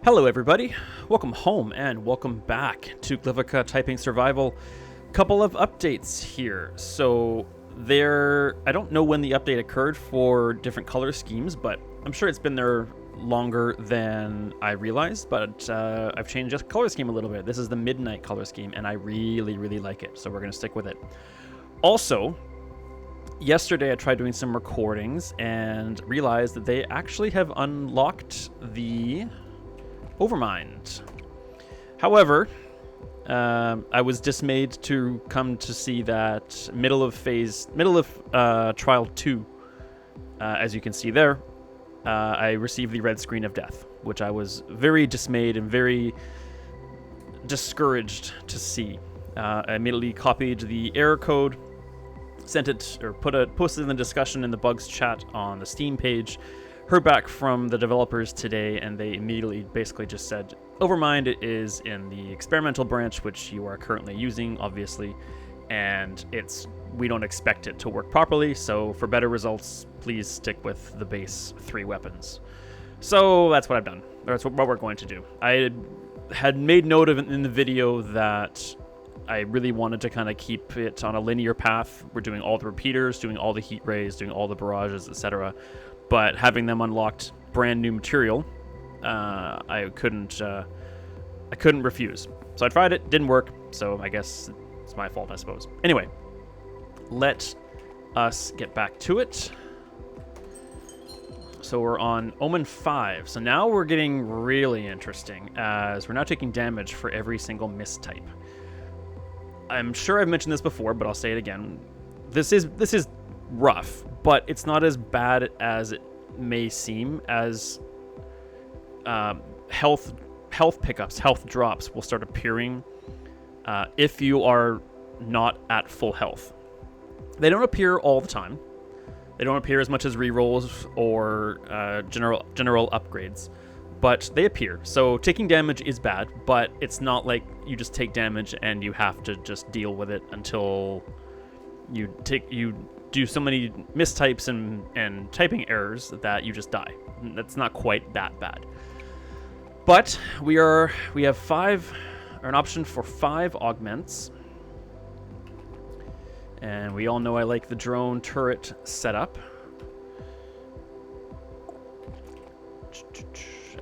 Hello everybody, welcome home and welcome back to Glyphica Typing Survival. Couple of updates here. So I don't know when the update occurred for different color schemes, but I'm sure it's been there longer than I realized, but I've changed the color scheme a little bit. This is the midnight color scheme and I really like it, so we're going to stick with it. Also, yesterday I tried doing some recordings and realized that they actually have unlocked the Overmind. However, I was dismayed to come to see that middle of trial 2, as you can see there, I received the red screen of death, which I was very dismayed and very discouraged to see. I immediately copied the error code, sent it or posted in the discussion in the bugs chat on the Steam page. Heard back from the developers today, and they immediately basically just said, Overmind is in the experimental branch, which you are currently using, obviously, and we don't expect it to work properly, so for better results, please stick with the base 3 weapons. So that's what I've done. That's what we're going to do. I had made note of it in the video that I really wanted to kind of keep it on a linear path. We're doing all the repeaters, doing all the heat rays, doing all the barrages, etc., but having them unlocked brand new material, I couldn't refuse. So I tried it, didn't work, so I guess it's my fault, I suppose. Anyway, let us get back to it. So we're on Omen 5. So now we're getting really interesting, as we're now taking damage for every single mistype. I'm sure I've mentioned this before, but I'll say it again. This is rough, but it's not as bad as it may seem, as health pickups, health drops will start appearing if you are not at full health. They don't appear all the time. They don't appear as much as rerolls or general upgrades, but they appear. So taking damage is bad, but it's not like you just take damage and you have to just deal with it until you do so many mistypes and typing errors that you just die. That's not quite that bad. But we have an option for 5 augments. And we all know I like the drone turret setup.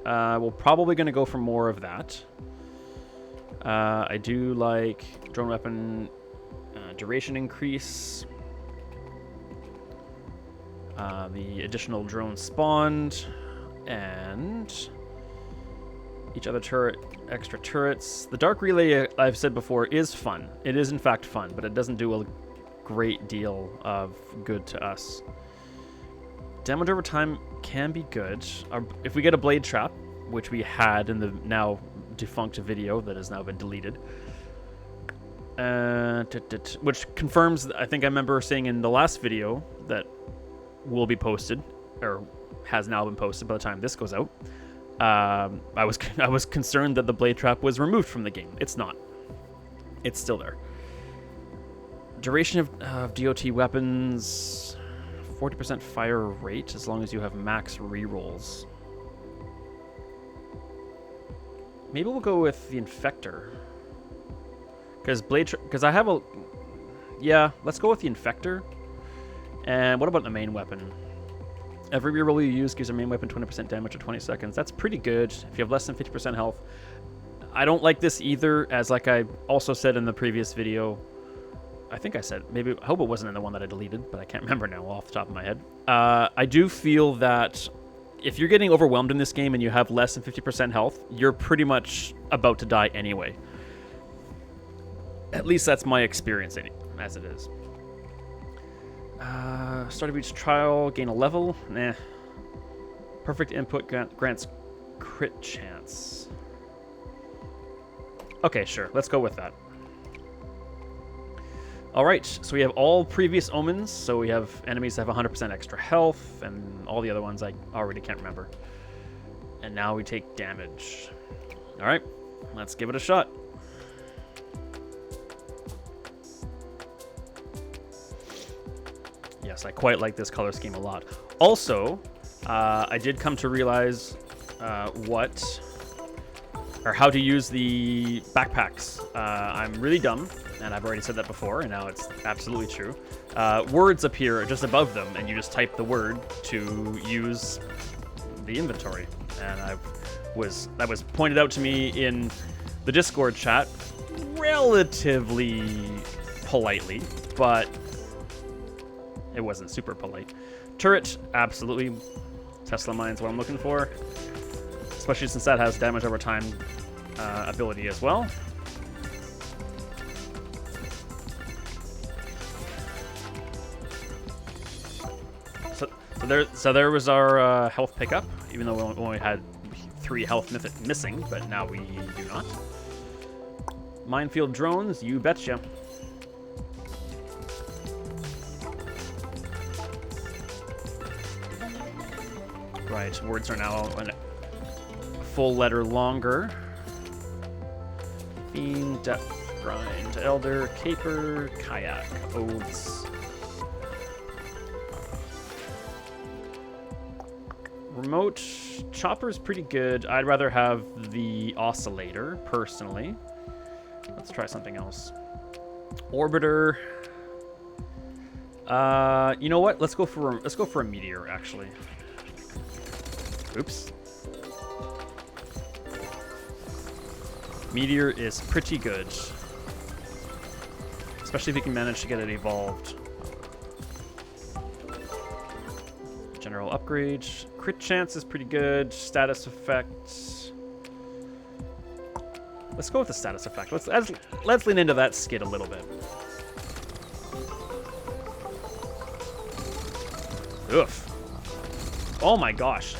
We're probably going to go for more of that. I do like drone weapon duration increase. The additional drone spawned, and each other turret, extra turrets. The dark relay, I've said before, is fun. It is in fact fun, but it doesn't do a great deal of good to us. Damage over time can be good. If we get a blade trap, which we had in the now defunct video that has now been deleted, which confirms, I think I remember saying in the last video that will be posted, or has now been posted by the time this goes out. I was concerned that the blade trap was removed from the game. It's not. It's still there. Duration of DOT weapons, 40% fire rate as long as you have max rerolls. Maybe we'll go with the Infector, because I have a, yeah, let's go with the Infector. And what about the main weapon? Every reroll you use gives your main weapon 20% damage for 20 seconds. That's pretty good if you have less than 50% health. I don't like this either, as like I also said in the previous video. I think I said, maybe, I hope it wasn't in the one that I deleted, but I can't remember now off the top of my head. I do feel that if you're getting overwhelmed in this game and you have less than 50% health, you're pretty much about to die anyway. At least that's my experience as it is. Start of each trial, gain a level. Nah. Perfect input grants crit chance. Okay, sure. Let's go with that. Alright, so we have all previous omens. So we have enemies that have 100% extra health, and all the other ones I already can't remember. And now we take damage. Alright, let's give it a shot. Yes, I quite like this color scheme a lot. Also, I did come to realize what or how to use the backpacks. I'm really dumb, and I've already said that before, and now it's absolutely true. Words appear just above them, and you just type the word to use the inventory. And that was pointed out to me in the Discord chat relatively politely, but it wasn't super polite. Turret, absolutely. Tesla mine's what I'm looking for, especially since that has damage over time ability as well. So there was our health pickup, even though we only had 3 health missing, but now we do not. Minefield drones, you betcha. Right, words are now a full letter longer. Fiend, depth, grind, elder, caper, kayak, oaths. Remote chopper's pretty good. I'd rather have the oscillator personally. Let's try something else. Orbiter. You know what? Let's go for a meteor actually. Oops. Meteor is pretty good, especially if you can manage to get it evolved. General upgrade. Crit chance is pretty good. Status effect. Let's go with the status effect. Let's lean into that skid a little bit. Oof. Oh my gosh.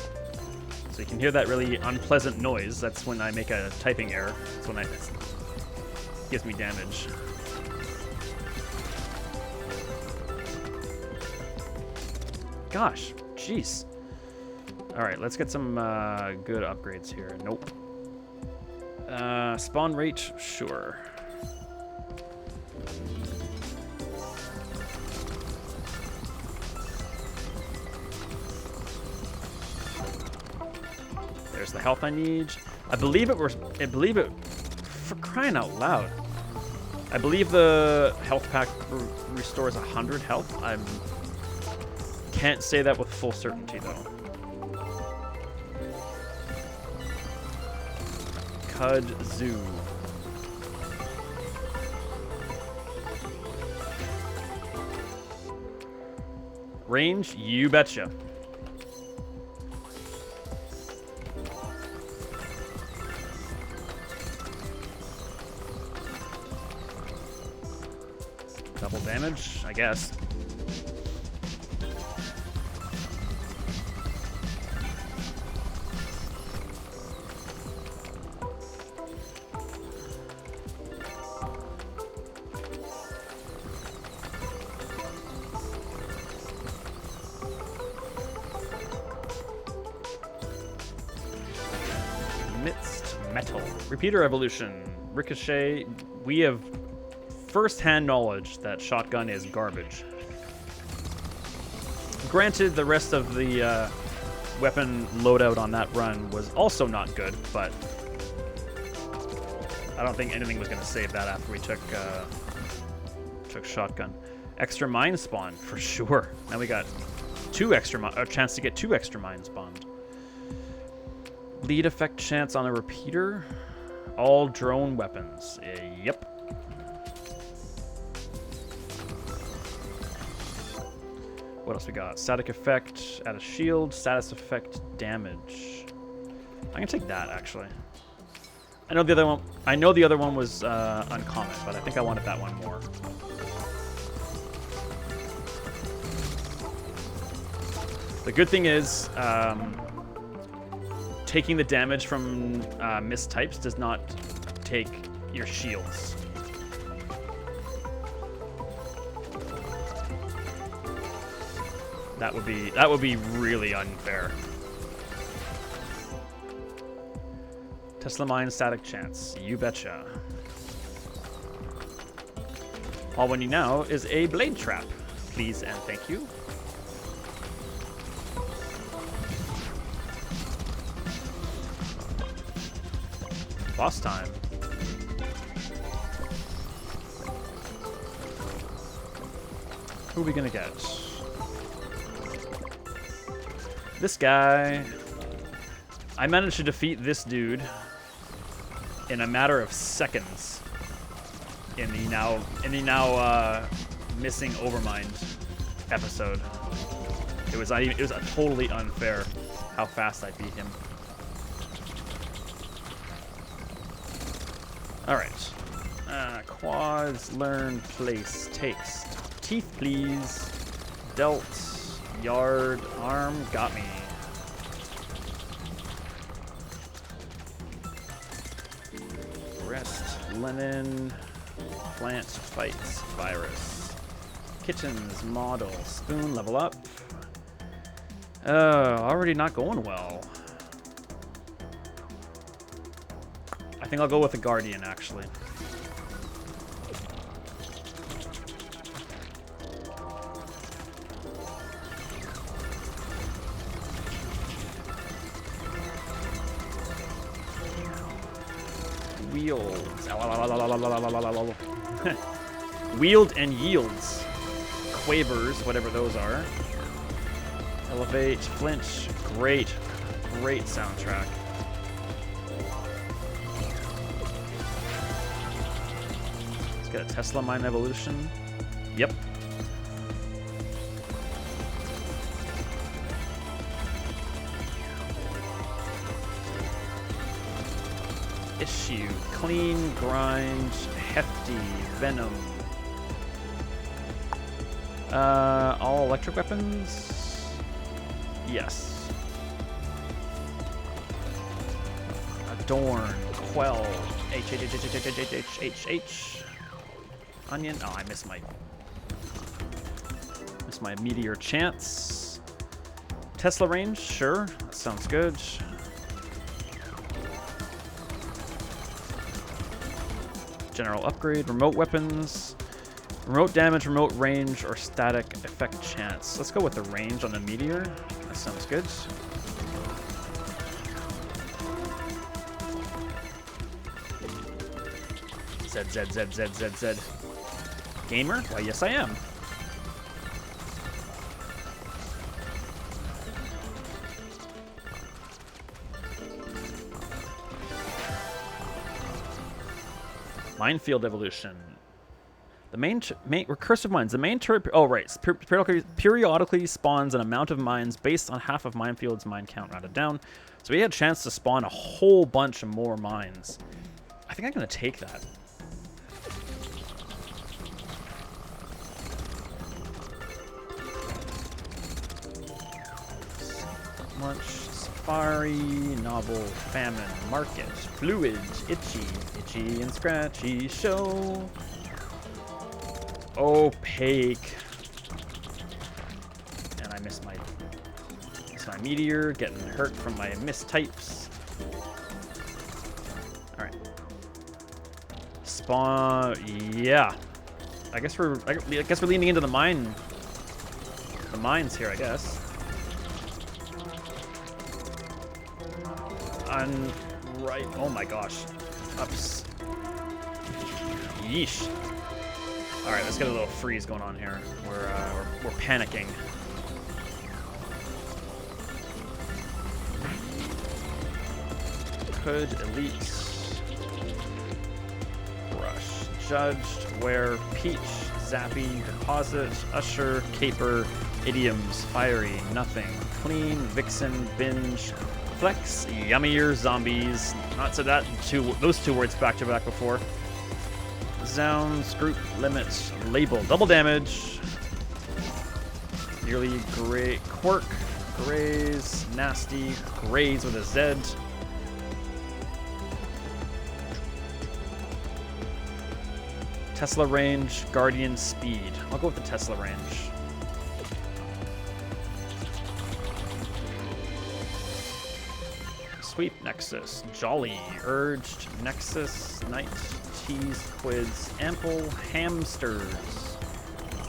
So you can hear that really unpleasant noise. That's when I make a typing error. That's when it gives me damage. Gosh, jeez. All right, let's get some good upgrades here. Nope. Spawn rate, sure. There's the health I need. I believe it, for crying out loud. I believe the health pack restores 100 health. I can't say that with full certainty though. Kudzu. Range, you betcha. Double damage, I guess. Repeater evolution, ricochet. We have first-hand knowledge that shotgun is garbage. Granted, the rest of the weapon loadout on that run was also not good, but I don't think anything was going to save that after we took shotgun. Extra mine spawn for sure. Now we got a chance to get 2 extra mine spawned. Lead effect chance on a repeater. All drone weapons. Yep. What else we got? Static effect, add a shield, status effect, damage. I'm gonna take that actually. I know the other one was uncommon, but I think I wanted that one more. The good thing is, taking the damage from mistypes does not take your shields. That would be really unfair. Tesla mine static chance, you betcha. All we need now is a blade trap, please and thank you. boss time. Who are we gonna get? This guy. I managed to defeat this dude in a matter of seconds in the now missing Overmind episode. It was totally unfair how fast I beat him. All right. Quads, learn, place, taste. Teeth, please. Dealt, yard, arm, got me. Rest, linen, plant, fights, virus. Kitchens, model, spoon, level up. Already not going well. I think I'll go with the Guardian, actually. Wields. Wield and yields. Quavers, whatever those are. Elevate, flinch. Great soundtrack. Let's get a Tesla Mine Evolution. Yep. Issue, clean, grind, hefty, venom. All electric weapons? Yes. Adorn, quell, H. Onion. Oh, I missed my meteor chance. Tesla range, sure. That sounds good. General upgrade, remote weapons, remote damage, remote range, or static effect chance. Let's go with the range on the meteor. That sounds good. Z. Gamer? Why, yes I am. Minefield evolution. The main recursive mines. The main turret. Oh right. Periodically spawns an amount of mines based on half of Minefield's mine count rounded down. So we had a chance to spawn a whole bunch of more mines. I think I'm gonna take that. Much. Safari, novel, famine, market, fluid, itchy and scratchy, show, opaque, and I missed my meteor, getting hurt from my mistypes. All right, spawn, yeah. I guess we're leaning into the mines here. I guess. Right. Oh my gosh. Ups. Yeesh. All right, let's get a little freeze going on here. We're panicking. Hood, elite, brush, judged, wear, peach, zappy, deposit, usher, caper, idioms, fiery, nothing, clean, vixen, binge. Flex, yummier zombies. Not said those two words back to back before. Zounds, group, limits, label, double damage. Nearly gray, quirk, graze, nasty, graze with a Z. Tesla range, guardian speed. I'll go with the Tesla range. Sweep, Nexus, Jolly, Urged, Nexus, Knight, Cheese, Quids, Ample, Hamsters,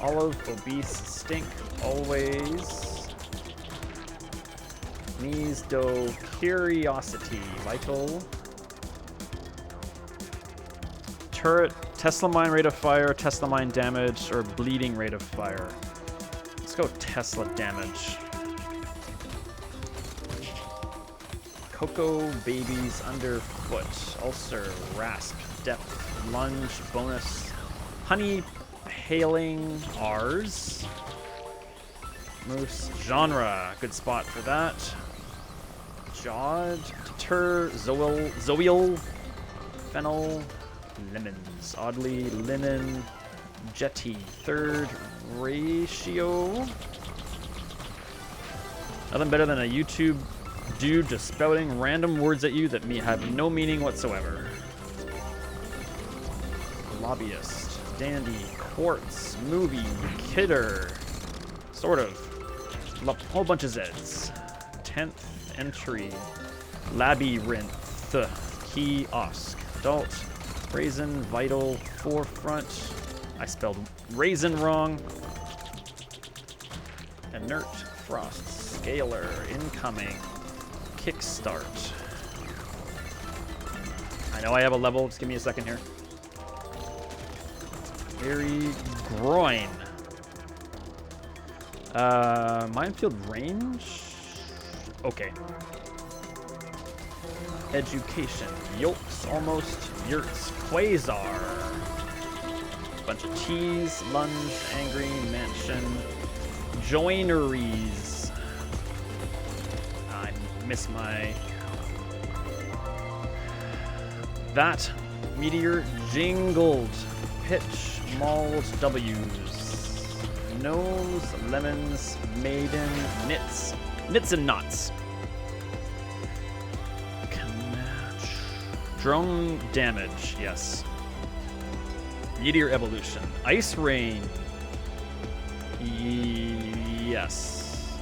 Olive, Obese, Stink, Always, Knees, Dough, Curiosity, Vital, Turret, Tesla mine rate of fire, Tesla mine damage, or bleeding rate of fire. Let's go Tesla damage. Cocoa babies underfoot. Ulcer, rasp, depth, lunge, bonus. Honey, hailing, R's. Moose, genre, good spot for that. Jawed, deter, zoil, fennel, lemons. Oddly, linen, jetty, third, ratio. Nothing better than a YouTube dude just spouting random words at you that have no meaning whatsoever. Lobbyist, dandy, quartz, movie, kidder, sort of. Whole bunch of Zs. 10th entry, labyrinth, kiosk, adult, raisin, vital, forefront. I spelled raisin wrong. Inert, frost, scalar, incoming, kickstart. I know I have a level, just give me a second here. Very groin. Minefield range? Okay. Education. Yolks, almost. Yurts. Quasar. Bunch of T's. Lunge. Angry. Mansion. Joineries. I miss my... That. Meteor. Jingled. Pitch. Mauled. W's. Nose, lemons, maiden, knits. Knits and knots. Drone damage, yes. Meteor evolution. Ice rain. Yes.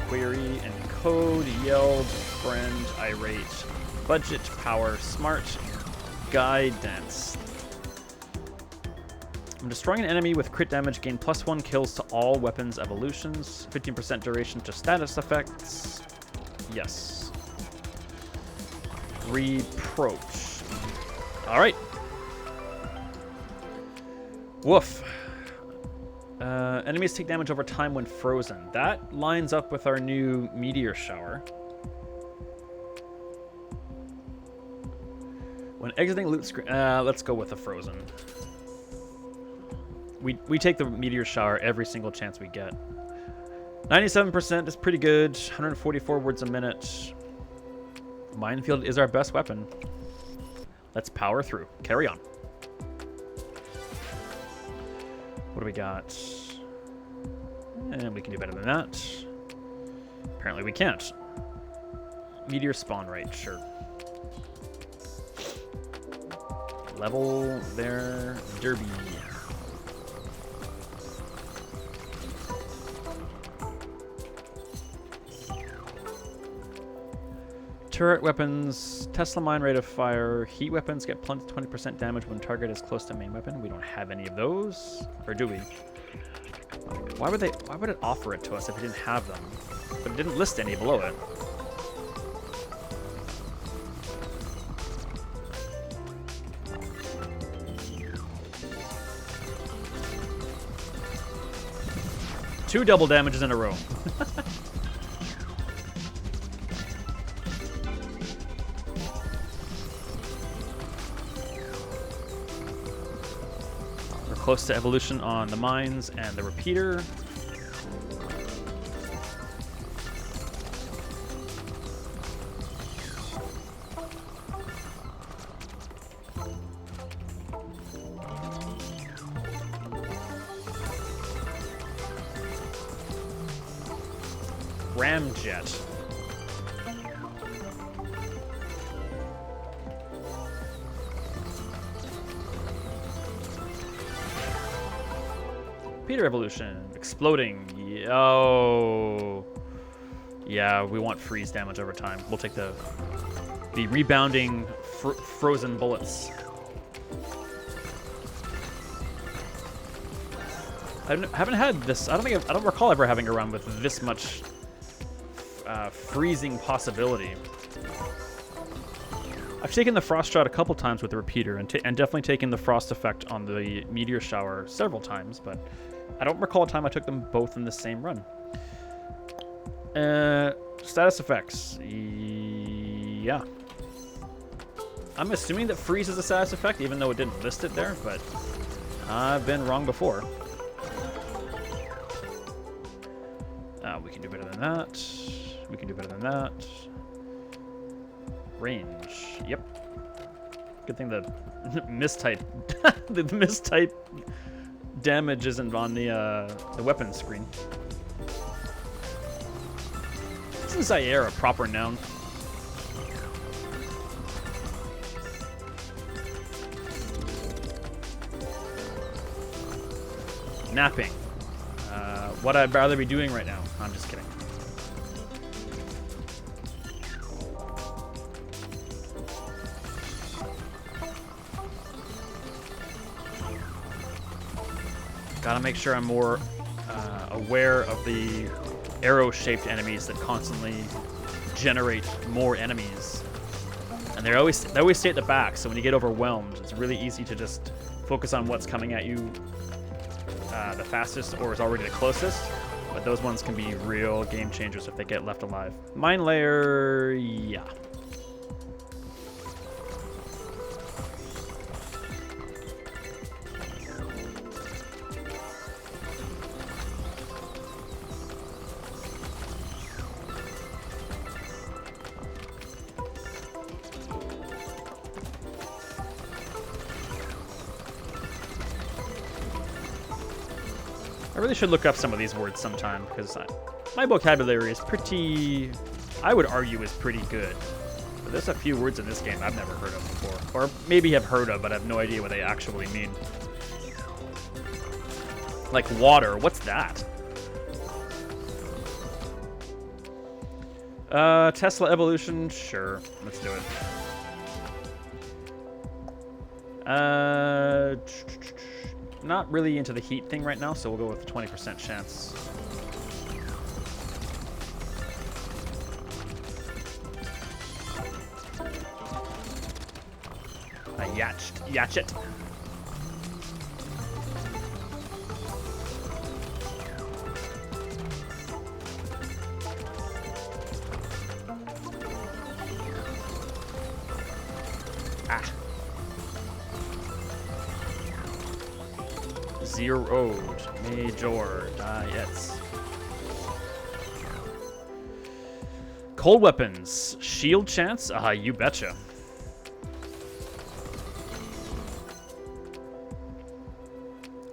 Query and code, yelled, friend, irate. Budget, power, smart, guidance. I'm destroying an enemy with crit damage, gain +1 kills to all weapons evolutions, 15% duration to status effects. Yes. Reproach. All right. Woof. Enemies take damage over time when frozen. That lines up with our new meteor shower. When exiting loot screen, let's go with the frozen. We take the meteor shower every single chance we get. 97% is pretty good. 144 words a minute. Minefield is our best weapon. Let's power through. Carry on. What do we got? And we can do better than that. Apparently we can't. Meteor spawn rate, sure. Level there. Derby. Turret weapons, Tesla mine rate of fire, heat weapons get 20% damage when target is close to main weapon. We don't have any of those, or do we? Why would it offer it to us if we didn't have them? But it didn't list any below it. Two double damages in a row. Close to evolution on the mines and the repeater. Ramjet. Repeater evolution. Exploding. Oh. Yeah, we want freeze damage over time. We'll take the rebounding frozen bullets. I haven't had this. I don't recall ever having a run with this much freezing possibility. I've taken the frost shot a couple times with the repeater, and definitely taken the frost effect on the meteor shower several times, but I don't recall a time I took them both in the same run. Status effects. Yeah. I'm assuming that freeze is a status effect, even though it didn't list it there, but I've been wrong before. We can do better than that. We can do better than that. Range. Yep. Good thing the mistype the mistype damage isn't on the weapon screen. Isn't Zaire a proper noun? Napping. What I'd rather be doing right now. I'm just kidding. Gotta make sure I'm more aware of the arrow-shaped enemies that constantly generate more enemies. And they always stay at the back, so when you get overwhelmed, it's really easy to just focus on what's coming at you the fastest or is already the closest. But those ones can be real game changers if they get left alive. Mine layer, yeah. I really should look up some of these words sometime, because my vocabulary is pretty, I would argue, is pretty good. But there's a few words in this game I've never heard of before. Or maybe have heard of, but I have no idea what they actually mean. Like water, what's that? Tesla evolution, sure, let's do it. Not really into the heat thing right now, so we'll go with the 20% chance. Yatchet. Zeroed. Major. Yes. Cold weapons. Shield chance? You betcha.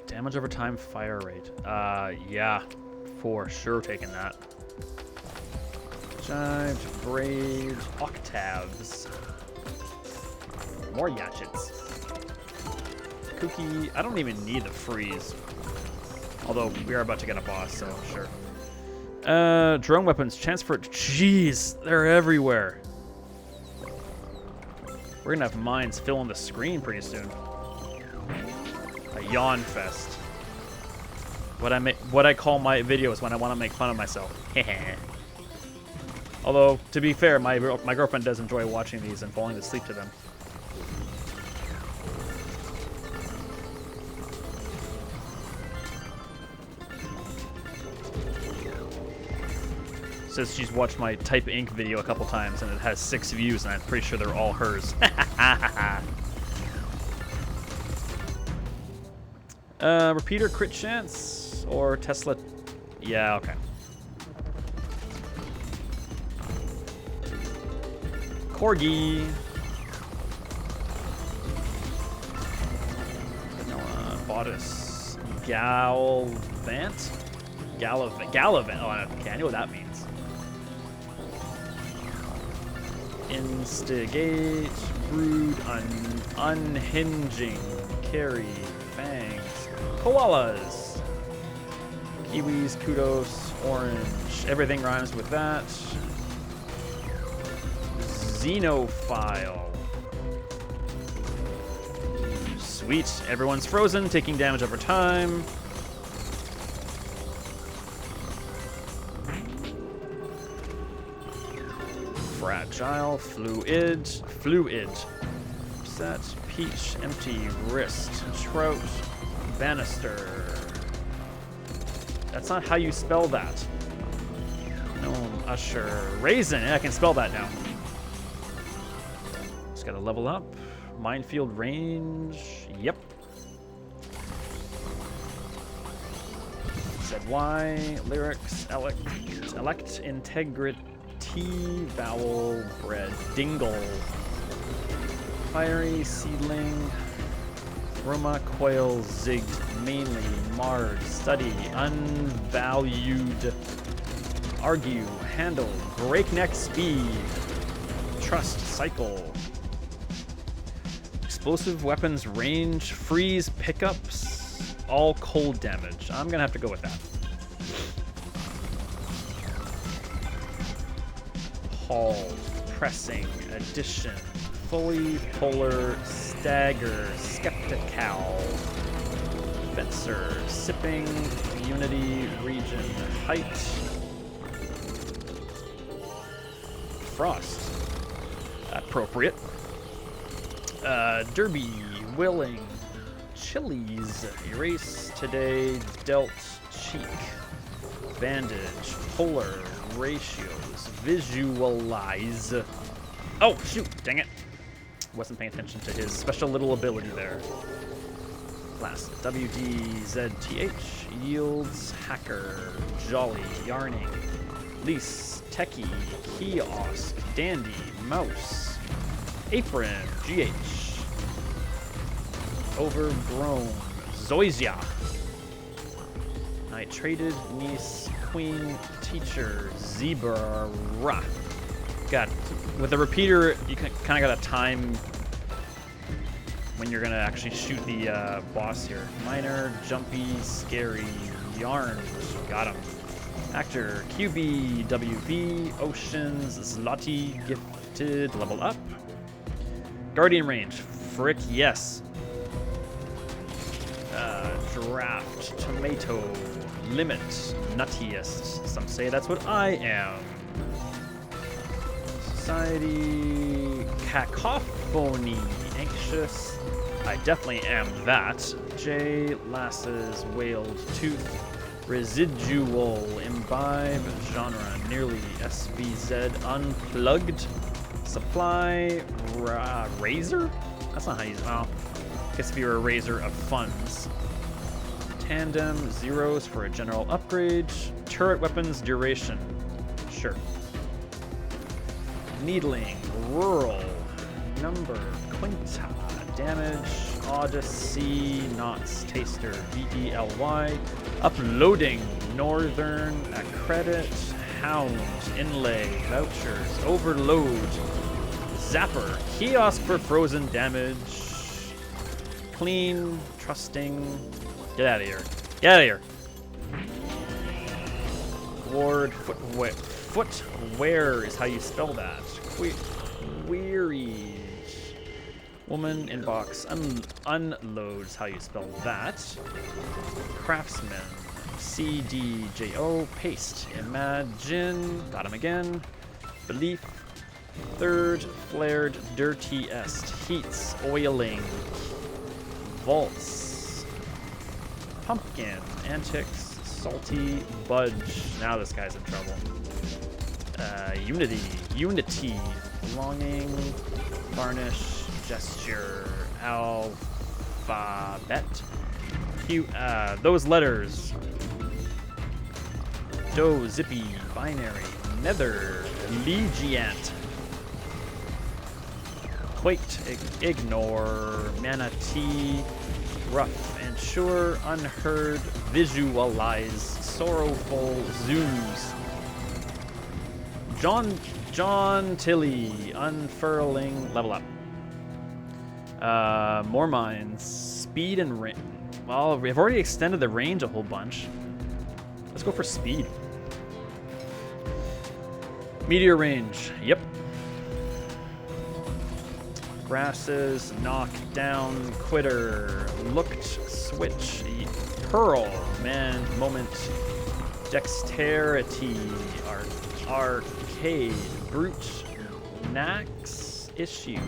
Damage over time, fire rate. Yeah. For sure taking that. Giant braid. Octaves. More yatchets. Cookie. I don't even need the freeze. Although we are about to get a boss, so sure. Drone weapons. Chance for... Jeez, they're everywhere. We're gonna have mines filling the screen pretty soon. A yawn fest. What I call my videos when I want to make fun of myself. Although, to be fair, my girlfriend does enjoy watching these and falling asleep to them. Says she's watched my Type Inc. video a couple times and it has 6 views and I'm pretty sure they're all hers. Repeater crit chance or Tesla? Yeah, okay. Corgi. Vanilla bodice. Galvant? Gallivant. Oh, okay, I know what that means. Instigate, brood, unhinging, carry, fangs, koalas, kiwis, kudos, orange, everything rhymes with that. Xenophile. Sweet, everyone's frozen, taking damage over time. Fragile, fluid, fluid. Set, peach, empty, wrist, trout, banister. That's not how you spell that. Gnome, usher, raisin. I can spell that now. Just gotta level up. Minefield range. Yep. ZY, lyrics, elect, integrity, vowel, bread, dingle. Fiery, seedling, Roma, quail, zigged, mainly, marred, study, unvalued, argue, handle, breakneck speed, trust, cycle, explosive weapons, range, freeze, pickups, all cold damage. I'm gonna have to go with that. Hauled, pressing, addition, fully, polar, stagger, skeptical, fencer, sipping, unity, region, height, frost, appropriate, derby, willing, chilies, erase, today, dealt, cheek, bandage, polar, ratios, visualize. Oh, shoot, dang it. Wasn't paying attention to his special little ability there. Last, WDZTH, yields, hacker, jolly, yarning, lease, techie, kiosk, dandy, mouse, apron, GH, overgrown, Zoysia. I traded, niece, queen, teacher, zebra, God, with the repeater, you kind of got a time when you're gonna actually shoot the boss here. Minor, jumpy, scary, yarn, got him. Actor, QB, WB, oceans, Zloty, gifted, level up. Guardian range, frick yes. Draft, tomato, limit, nuttiest. Some say that's what I am. Society, cacophony, anxious. I definitely am that. J, lasses, wailed, tooth, residual, imbibe, genre, nearly, SVZ, unplugged, supply, razor? That's not how you, well, I guess if you're a raiser of funds. Tandem, zeros for a general upgrade, turret weapons, duration, sure. Needling, rural, number, quinta, damage, odyssey, knots, taster, VELY, uploading, northern, accredit, hound, inlay, vouchers, overload, zapper, kiosk for frozen damage, clean, trusting, get out of here, get out of here. Ward, footwear is how you spell that. Weary. Woman, inbox, unloads, how you spell that. Craftsman, CDJO, paste, imagine, got him again. Belief, third, flared, dirtiest, heats, oiling, vaults, pumpkin, antics, salty, budge. Now this guy's in trouble. Unity, belonging, varnish, gesture, alphabet, those letters, do, zippy, binary, nether, legiant, quaked, ignore, manatee, rough and sure, unheard, visualize, sorrowful, zooms, John Tilly, unfurling, level up. More mines, speed and range. Well, we've already extended the range a whole bunch. Let's go for speed. Meteor range, yep. Grasses, knock down, quitter, looked, switch, pearl, man, moment, dexterity, arcade, brute, Nax issue.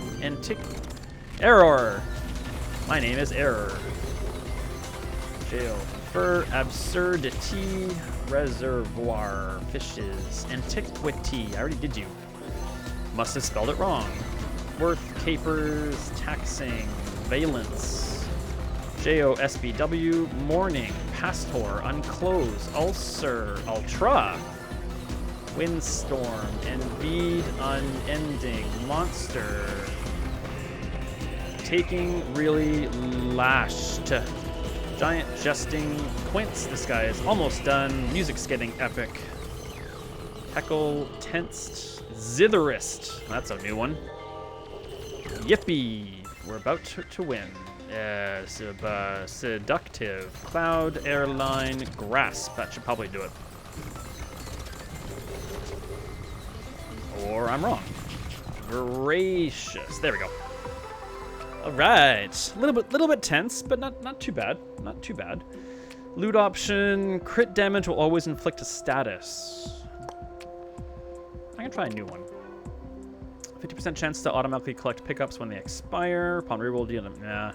Error. My name is Error. Jail. For absurdity. Reservoir. Fishes. Antiquity. I already did you. Must have spelled it wrong. Worth. Capers. Taxing. Valence. JOSBW. Morning. Pastor. Unclose. Ulcer. Ultra. Windstorm. Envied. Unending. Monster. Taking. Really. Lashed. Giant jesting. Quince. This guy is almost done. Music's getting epic. Heckle. Tensed. Zitherist. That's a new one. Yippee. We're about to win. Seductive. Cloud. Airline. Grasp. That should probably do it. Or I'm wrong. Voracious. There we go. All right. A little bit tense, but not too bad. Not too bad. Loot option. Crit damage will always inflict a status. I can try a new one. 50% chance to automatically collect pickups when they expire. Upon reroll, nah.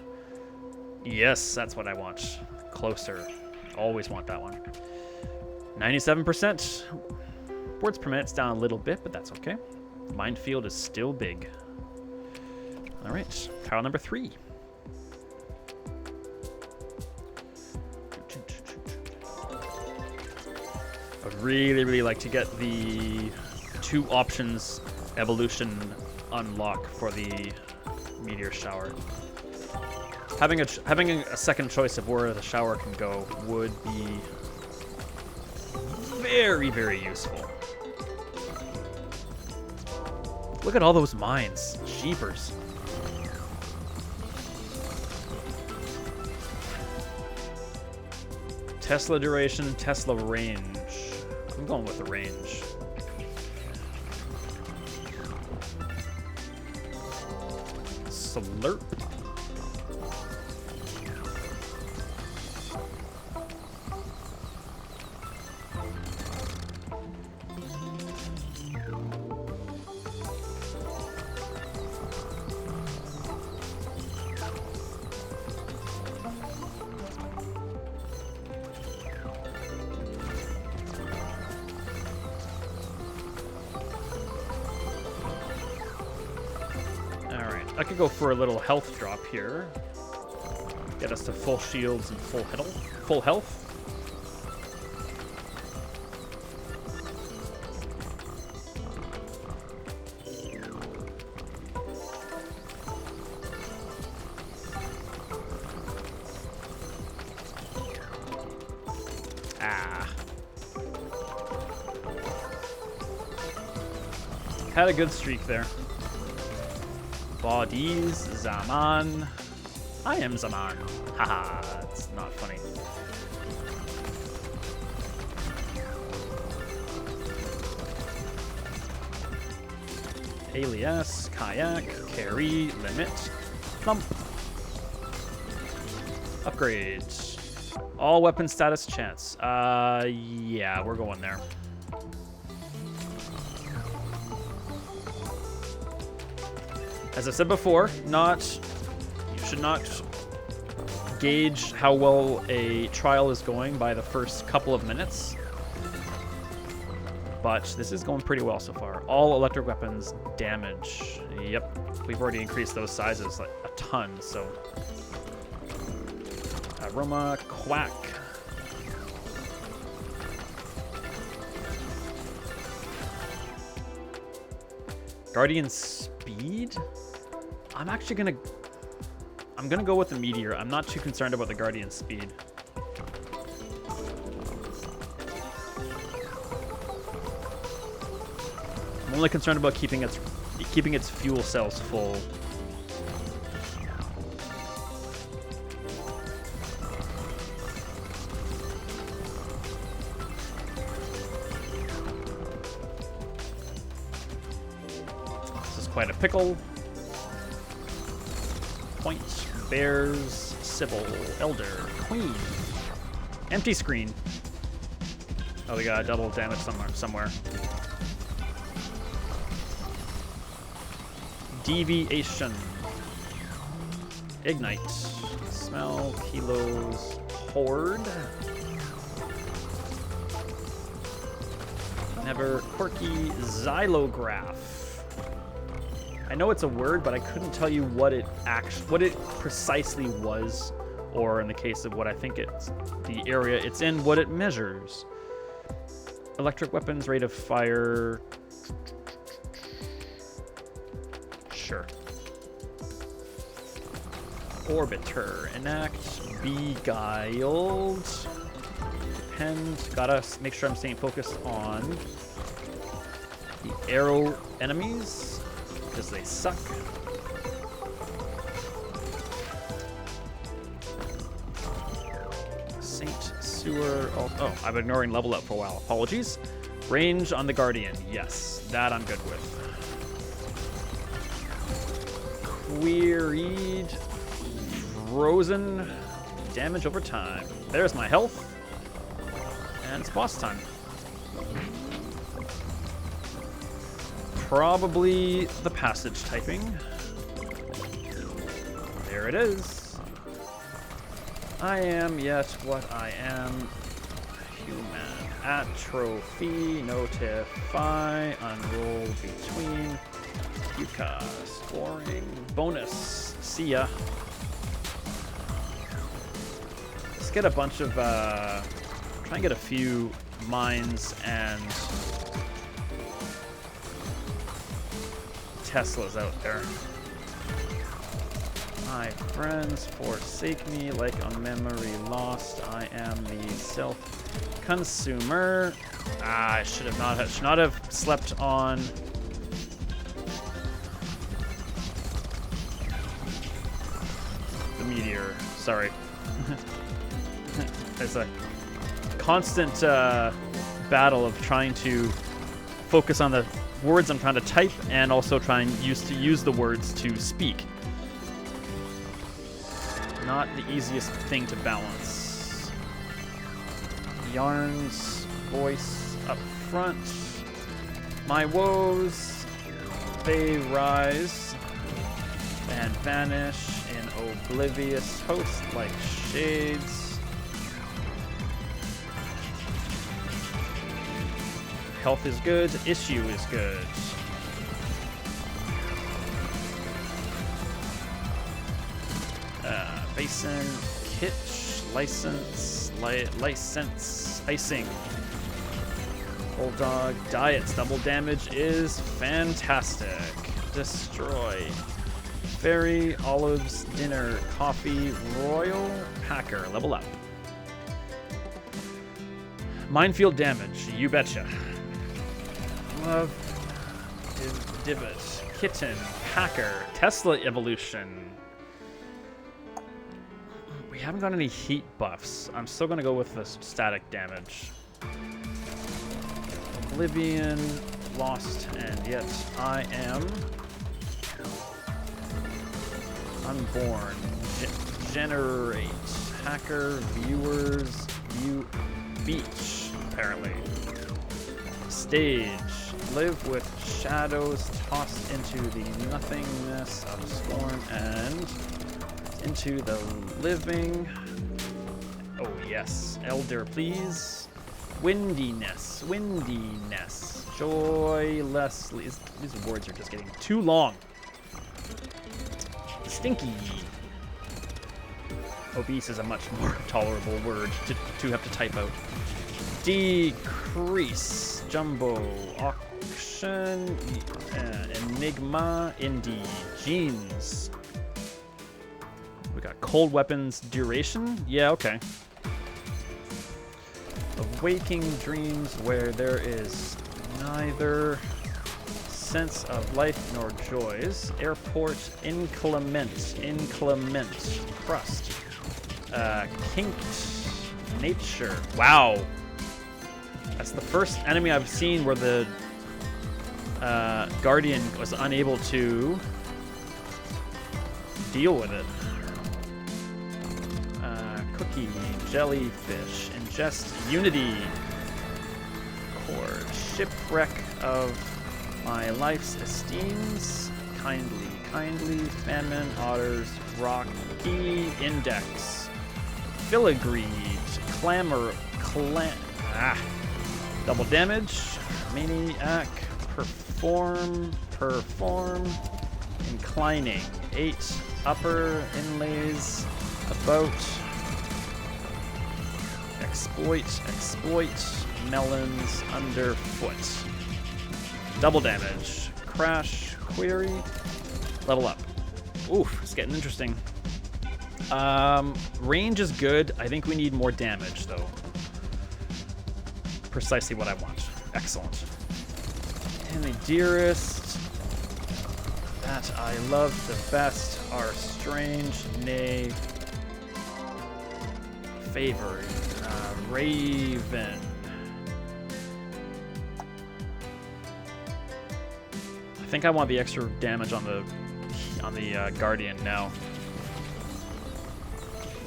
Yes, that's what I want. Closer. Always want that one. 97%. Words per minute's down a little bit, but that's okay. Minefield is still big. All right, trial number 3. I'd really like to get the 2 options evolution unlock for the meteor shower. Having a second choice of where the shower can go would be very useful. Look at all those mines. Jeepers. Tesla duration, Tesla range. I'm going with the range. Slurp. I could go for a little health drop here. Get us to full shields and full health. Had a good streak there. Bodies, Zaman. I am Zaman. Haha, it's not funny. Alias, Kayak, Carry, Limit, Thump. Upgrades. All weapon status chance. Yeah, we're going there. As I said before, you should not gauge how well a trial is going by the first couple of minutes. But this is going pretty well so far. All electric weapons damage. Yep, we've already increased those sizes like a ton, so. Aroma, Quack. Guardian Speed? I'm gonna go with the Meteor. I'm not too concerned about the Guardian Speed. I'm only concerned about keeping its fuel cells full. This is quite a pickle. Point, Bears, Sybil, Elder, Queen. Empty screen. Oh, we got double damage somewhere. Deviation. Ignite. Smell. Kilos. Horde. Never. Quirky. Xylograph. I know it's a word, but I couldn't tell you what it precisely was, or in the case of what I think it's the area it's in, what it measures. Electric weapons, rate of fire. Sure. Orbiter. Enact. Beguiled. Depend. Gotta make sure I'm staying focused on the arrow enemies, because they suck. Saint Sewer. Oh, I'm ignoring level up for a while. Apologies. Range on the Guardian. Yes, that I'm good with. Queried. Frozen. Damage over time. There's my health. And it's boss time. Probably the passage typing. There it is. I am yet what I am. Human. Atrophy. Notify. Unroll between. Yuka. Scoring. Bonus. See ya. Let's get a bunch of, try and get a few mines and Teslas out there. My friends forsake me like a memory lost. I am the self-consumer. I should not have slept on the meteor. Sorry. It's a constant battle of trying to focus on the words I'm trying to type and also trying to use the words to speak. Not the easiest thing to balance. Yarn's voice up front. My woes, they rise and vanish in oblivious host like shades. Health is good, issue is good. Basin, kitsch, license, icing. Bulldog, diets, double damage is fantastic. Destroy. Fairy, olives, dinner, coffee, royal, hacker, level up. Minefield damage, you betcha. Love, divot, kitten, hacker, Tesla evolution. We haven't got any heat buffs. I'm still gonna go with the static damage. Oblivion, lost, and yet I am unborn. Generate, hacker, viewers, view, beach, apparently. Stage. Live with shadows tossed into the nothingness of scorn and into the living. Oh yes, elder please. Windiness, joylessly. These words are just getting too long. Stinky. Obese is a much more tolerable word to have to type out. Decrease, jumbo, auction, enigma, indie, jeans. We got cold weapons, duration. Yeah, okay. Waking dreams where there is neither sense of life nor joys. Airport, inclement, crust, kinked, nature. Wow. That's the first enemy I've seen where the Guardian was unable to deal with it. Cookie, jellyfish, ingest, unity, cord, shipwreck of my life's esteems, kindly, famine, otters, rocky index, filigree, double damage, maniac, perform, inclining, 8, upper inlays, about, exploit, melons, underfoot, double damage, crash, query, level up. Oof, it's getting interesting. Range is good. I think we need more damage, though. Precisely what I want. Excellent. And the dearest that I love the best are strange, nay, favored, raven. I think I want the extra damage on the guardian now.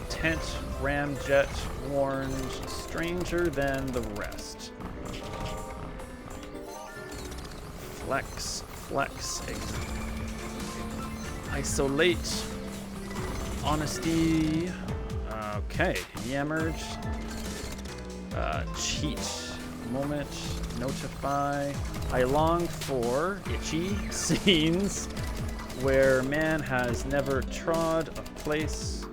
Tent, ramjet, warned, stranger than the rest. Flex, isolate, honesty. Okay, yammered. Cheat, moment, notify. I long for itchy scenes where man has never trod a place,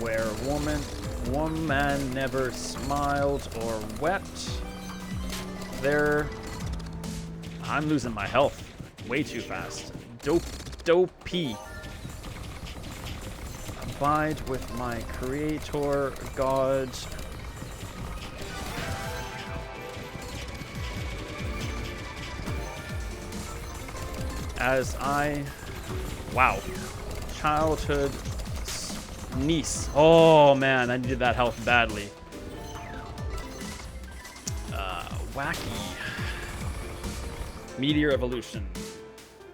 where woman never smiled or wept. There, I'm losing my health way too fast. Dopey. Abide with my creator God. As I, wow, childhood niece. Oh man, I needed that health badly. Wacky. Meteor evolution.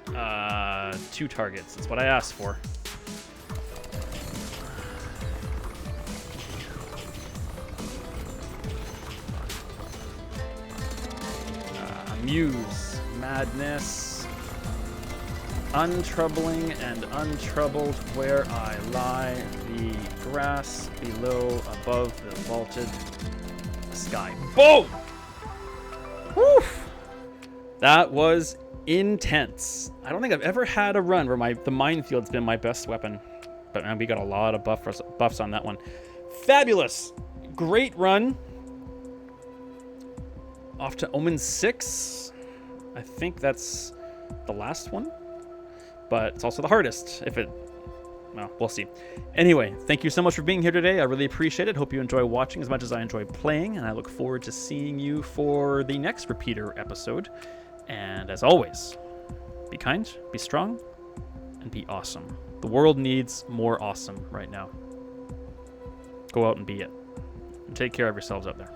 2 targets. That's what I asked for. Muse. Madness. Untroubling and untroubled where I lie, the grass below, above the vaulted sky. Boom! Woof! That was intense. I don't think I've ever had a run where the minefield's been my best weapon, but man, we got a lot of buffs on that one. Fabulous! Great run. Off to Omen 6. I think that's the last one. But it's also the hardest. Well, we'll see. Anyway, thank you so much for being here today. I really appreciate it. Hope you enjoy watching as much as I enjoy playing, and I look forward to seeing you for the next repeater episode. And as always, be kind, be strong, and be awesome. The world needs more awesome right now. Go out and be it. And take care of yourselves out there.